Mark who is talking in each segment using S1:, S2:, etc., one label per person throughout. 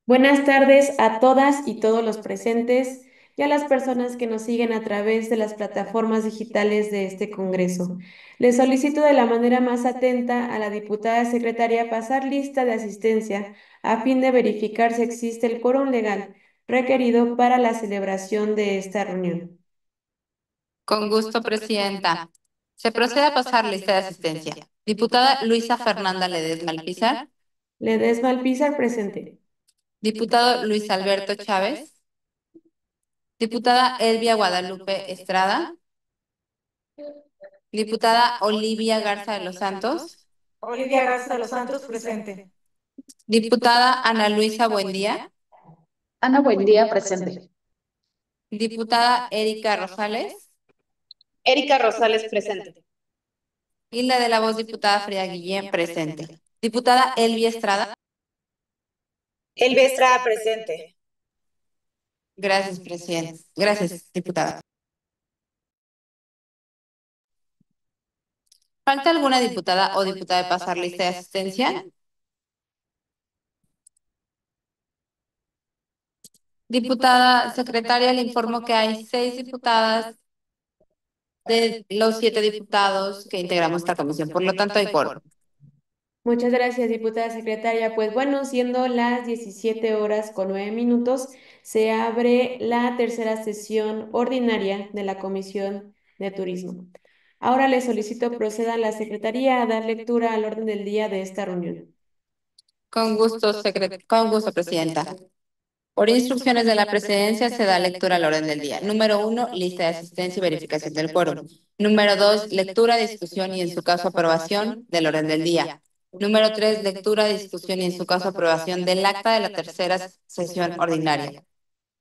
S1: Buenas tardes a todas y todos los presentes y a las personas que nos siguen a través de las plataformas digitales de este Congreso. Les solicito de la manera más atenta a la diputada secretaria pasar lista de asistencia a fin de verificar si existe el quórum legal requerido para la celebración de esta reunión.
S2: Con gusto, presidenta. Se procede a pasar lista de asistencia. Diputada Luisa Fernanda Ledesma Alpizar.
S1: Ledesma Alpizar presente.
S2: Diputado Luis Alberto Chávez. Diputada Elvia Guadalupe Estrada. Diputada Olivia Garza de los Santos.
S3: Olivia Garza de los Santos, presente.
S2: Diputada Ana Luisa Buendía.
S4: Ana Buendía, presente.
S2: Diputada Erika Rosales.
S4: Erika Rosales, presente.
S2: Y la de la voz, diputada Frida Guillén, presente. Diputada Elvia Estrada.
S3: Elvia Estrada, presente.
S2: Gracias, presidente. Gracias, diputada. ¿Falta alguna diputada o diputada de pasar lista de asistencia? Diputada secretaria, le informo que hay 6 diputadas de los 7 diputados que integramos esta comisión. Por lo tanto, hay quórum.
S1: Muchas gracias, diputada secretaria. Pues bueno, siendo las 17:09, se abre la tercera sesión ordinaria de la Comisión de Turismo. Ahora le solicito proceda a la Secretaría a dar lectura al orden del día de esta reunión.
S2: Con gusto, presidenta. Por instrucciones de la presidencia se da lectura al orden del día. Número 1, lista de asistencia y verificación del quórum. Número 2, lectura, discusión y en su caso aprobación del orden del día. Número 3, lectura, discusión y en su caso aprobación del acta de la tercera sesión ordinaria.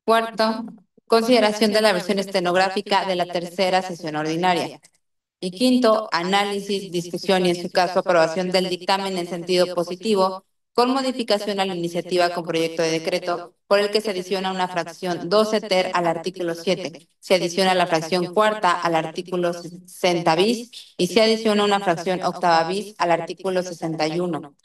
S2: Cuarto, consideración de la versión estenográfica de la tercera sesión ordinaria. Y quinto, análisis, discusión y en su caso aprobación del dictamen en sentido positivo con modificación a la iniciativa con proyecto de decreto por el que se adiciona una fracción 12 ter al artículo 7, se adiciona la fracción cuarta al artículo 60 bis y se adiciona una fracción octava bis al artículo 61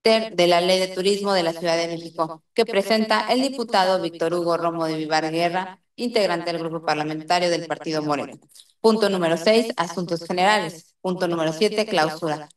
S2: ter de la Ley de Turismo de la Ciudad de México, que presenta el diputado Víctor Hugo Romo de Vivar Guerra, integrante del grupo parlamentario del Partido Moreno. Punto número 6, asuntos generales. Punto número 7, clausura.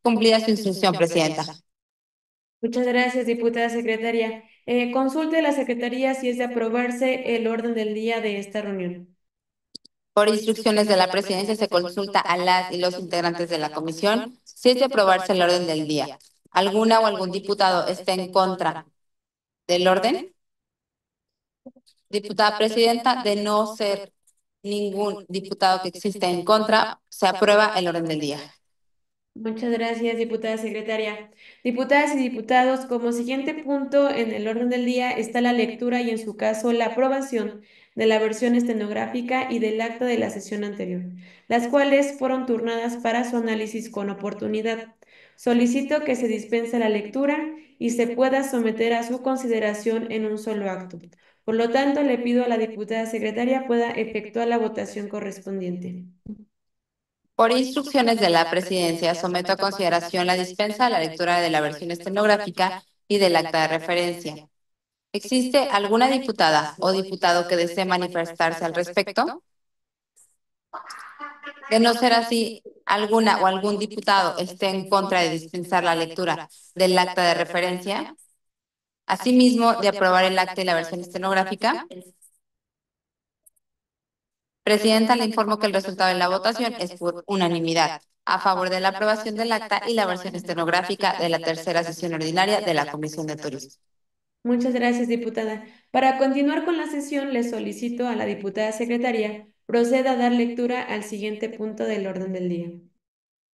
S2: Cumplida su instrucción, presidenta.
S1: Muchas gracias, diputada secretaria. Consulte la Secretaría si es de aprobarse el orden del día de esta reunión.
S2: Por instrucciones de la presidencia se consulta a las y los integrantes de la comisión si es de aprobarse el orden del día. ¿Alguna o algún diputado está en contra del orden? Diputada presidenta, de no ser ningún diputado que exista en contra, se aprueba el orden del día.
S1: Muchas gracias, diputada secretaria. Diputadas y diputados, como siguiente punto en el orden del día está la lectura y en su caso la aprobación de la versión estenográfica y del acta de la sesión anterior, las cuales fueron turnadas para su análisis con oportunidad. Solicito que se dispense la lectura y se pueda someter a su consideración en un solo acto. Por lo tanto, le pido a la diputada secretaria pueda efectuar la votación correspondiente.
S2: Por instrucciones de la presidencia, someto a consideración la dispensa a la lectura de la versión estenográfica y del acta de referencia. ¿Existe alguna diputada o diputado que desee manifestarse al respecto? De no ser así, alguna o algún diputado esté en contra de dispensar la lectura del acta de referencia. Asimismo, de aprobar el acta y la versión estenográfica. Presidenta, le informo que el resultado de la votación es por unanimidad, a favor de la aprobación del acta y la versión estenográfica de la tercera sesión ordinaria de la Comisión de Turismo.
S1: Muchas gracias, diputada. Para continuar con la sesión, le solicito a la diputada secretaria proceda a dar lectura al siguiente punto del orden del día.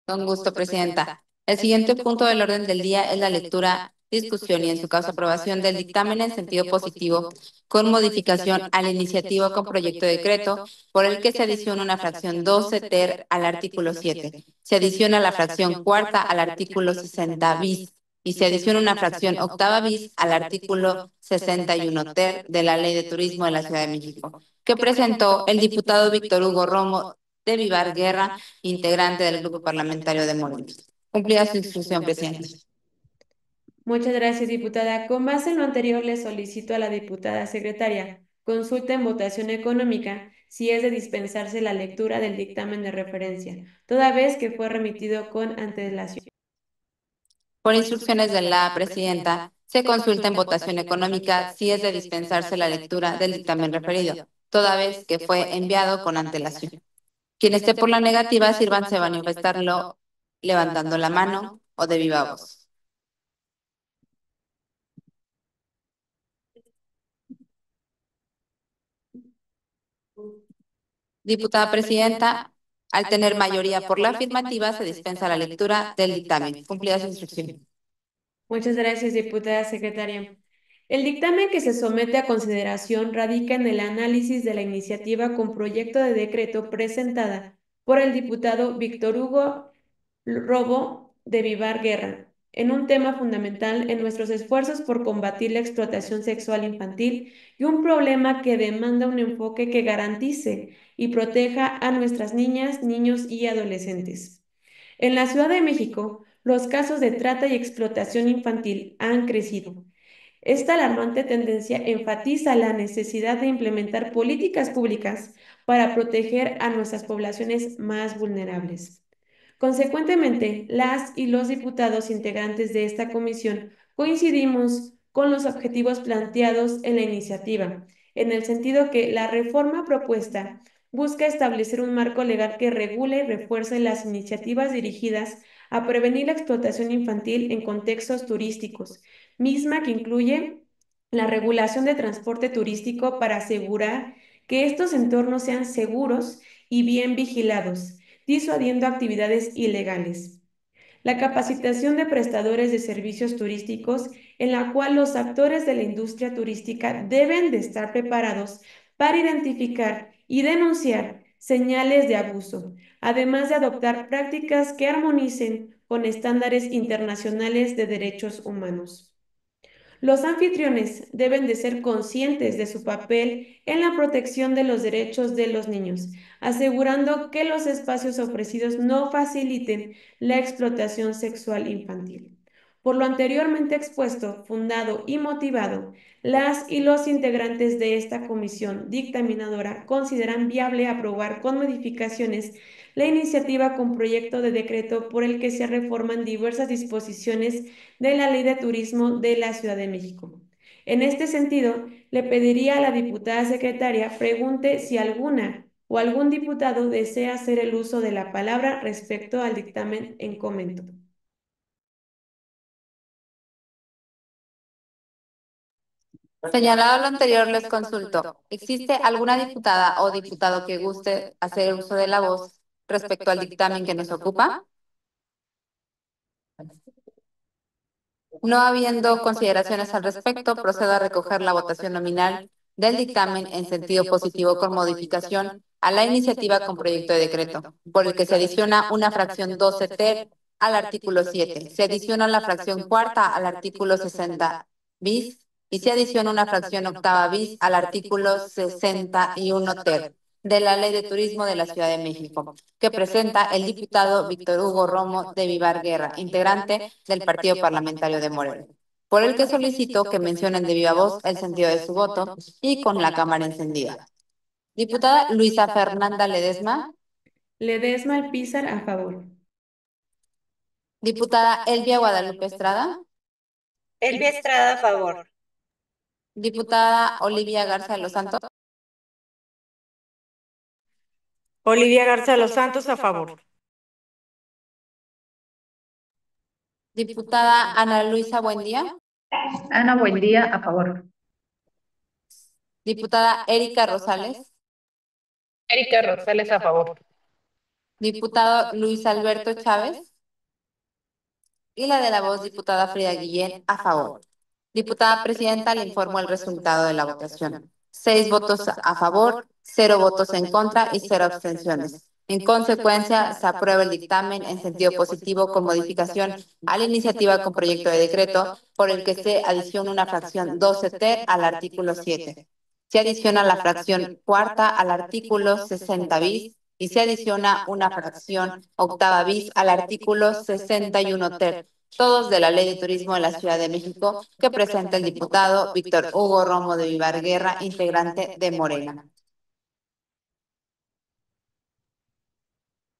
S2: Con gusto, presidenta. El siguiente punto del orden del día es la lectura, discusión y, en su caso, aprobación del dictamen en sentido positivo con modificación a la iniciativa con proyecto de decreto por el que se adiciona una fracción 12 ter al artículo 7. Se adiciona la fracción cuarta al artículo 60 bis y se adiciona una fracción octava bis al artículo 61 ter de la Ley de Turismo de la Ciudad de México, que presentó el diputado Víctor Hugo Romo de Vivar Guerra, integrante del grupo parlamentario de Morena. Cumplida su instrucción, presidente.
S1: Muchas gracias, diputada. Con base en lo anterior, le solicito a la diputada secretaria consulta en votación económica si es de dispensarse la lectura del dictamen de referencia, toda vez que fue remitido con antelación.
S2: Por instrucciones de la presidenta, se consulta en votación económica si es de dispensarse la lectura del dictamen referido, toda vez que fue enviado con antelación. Quien esté por la negativa, sírvanse a manifestarlo levantando la mano o de viva voz. Diputada presidenta, al tener mayoría por la afirmativa, se dispensa la lectura del dictamen. Cumplida su instrucción.
S1: Muchas gracias, diputada secretaria. El dictamen que se somete a consideración radica en el análisis de la iniciativa con proyecto de decreto presentada por el diputado Víctor Hugo Robo de Vivar Guerra, en un tema fundamental en nuestros esfuerzos por combatir la explotación sexual infantil y un problema que demanda un enfoque que garantice y proteja a nuestras niñas, niños y adolescentes. En la Ciudad de México, los casos de trata y explotación infantil han crecido. Esta alarmante tendencia enfatiza la necesidad de implementar políticas públicas para proteger a nuestras poblaciones más vulnerables. Consecuentemente, las y los diputados integrantes de esta comisión coincidimos con los objetivos planteados en la iniciativa, en el sentido que la reforma propuesta busca establecer un marco legal que regule y refuerce las iniciativas dirigidas a prevenir la explotación infantil en contextos turísticos, misma que incluye la regulación de transporte turístico para asegurar que estos entornos sean seguros y bien vigilados, disuadiendo actividades ilegales. La capacitación de prestadores de servicios turísticos, en la cual los actores de la industria turística deben de estar preparados para identificar y denunciar señales de abuso, además de adoptar prácticas que armonicen con estándares internacionales de derechos humanos. Los anfitriones deben de ser conscientes de su papel en la protección de los derechos de los niños, asegurando que los espacios ofrecidos no faciliten la explotación sexual infantil. Por lo anteriormente expuesto, fundado y motivado, las y los integrantes de esta comisión dictaminadora consideran viable aprobar con modificaciones la iniciativa con proyecto de decreto por el que se reforman diversas disposiciones de la Ley de Turismo de la Ciudad de México. En este sentido, le pediría a la diputada secretaria pregunte si alguna o algún diputado desea hacer el uso de la palabra respecto al dictamen en comento.
S2: Señalado lo anterior, les consulto. ¿Existe alguna diputada o diputado que guste hacer uso de la voz respecto al dictamen que nos ocupa? No habiendo consideraciones al respecto, procedo a recoger la votación nominal del dictamen en sentido positivo con modificación a la iniciativa con proyecto de decreto, por el que se adiciona una fracción 12 ter al artículo 7, se adiciona la fracción cuarta al artículo 60 bis y se adiciona una fracción octava bis al artículo 61 ter de la Ley de Turismo de la Ciudad de México, que presenta el diputado Víctor Hugo Romo de Vivar Guerra, integrante del Partido Parlamentario de Morena, por el que solicito que mencionen de viva voz el sentido de su voto y con la cámara encendida. Diputada Luisa Fernanda Ledesma.
S1: Ledesma Alpizar a favor.
S2: Diputada Elvia Guadalupe Estrada.
S3: Elvia Estrada a favor.
S2: Diputada Olivia Garza de los Santos.
S3: Olivia Garza de los Santos a favor.
S2: Diputada Ana Luisa Buendía.
S4: Ana Buendía, a favor.
S2: Diputada Erika Rosales.
S4: Erika Rosales, a favor.
S2: Diputado Luis Alberto Chávez. Y la de la voz, diputada Frida Guillén, a favor. Diputada presidenta, le informo el resultado de la votación. 6 votos a favor, 0 votos en contra y 0 abstenciones. En consecuencia, se aprueba el dictamen en sentido positivo con modificación a la iniciativa con proyecto de decreto por el que se adiciona una fracción 12 ter al artículo 7. Se adiciona la fracción cuarta al artículo 60 bis y se adiciona una fracción octava bis al artículo 61 ter, todos de la Ley de Turismo de la Ciudad de México, que presenta el diputado Víctor Hugo Romo de Vivar Guerra, integrante de Morena.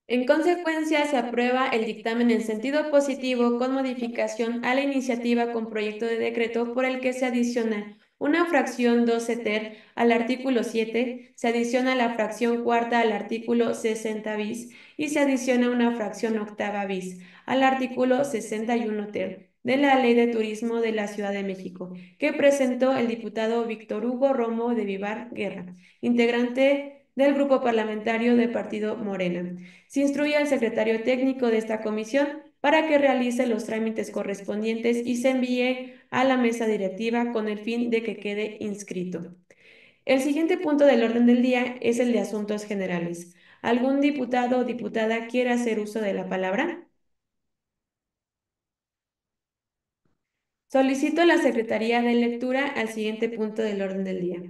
S1: En consecuencia, se aprueba el dictamen en sentido positivo con modificación a la iniciativa con proyecto de decreto por el que se adiciona una fracción 12 ter al artículo 7, se adiciona la fracción cuarta al artículo 60 bis y se adiciona una fracción octava bis al artículo 61 ter de la Ley de Turismo de la Ciudad de México, que presentó el diputado Víctor Hugo Romo de Vivar Guerra, integrante del Grupo Parlamentario del Partido Morena. Se instruye al secretario técnico de esta comisión para que realice los trámites correspondientes y se envíe a la mesa directiva con el fin de que quede inscrito. El siguiente punto del orden del día es el de asuntos generales. ¿Algún diputado o diputada quiere hacer uso de la palabra? Solicito la Secretaría de Lectura al siguiente punto del orden del día.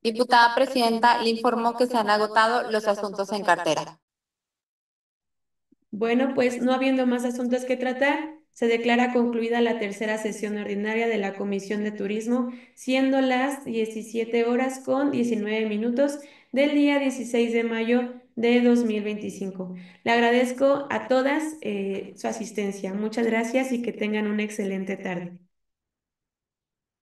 S2: Diputada Presidenta, le informó que se han agotado los asuntos en cartera.
S1: Bueno, pues no habiendo más asuntos que tratar, se declara concluida la tercera sesión ordinaria de la Comisión de Turismo, siendo las 17 horas con 19 minutos del día 16 de mayo de 2025. Le agradezco a todas su asistencia. Muchas gracias y que tengan una excelente tarde.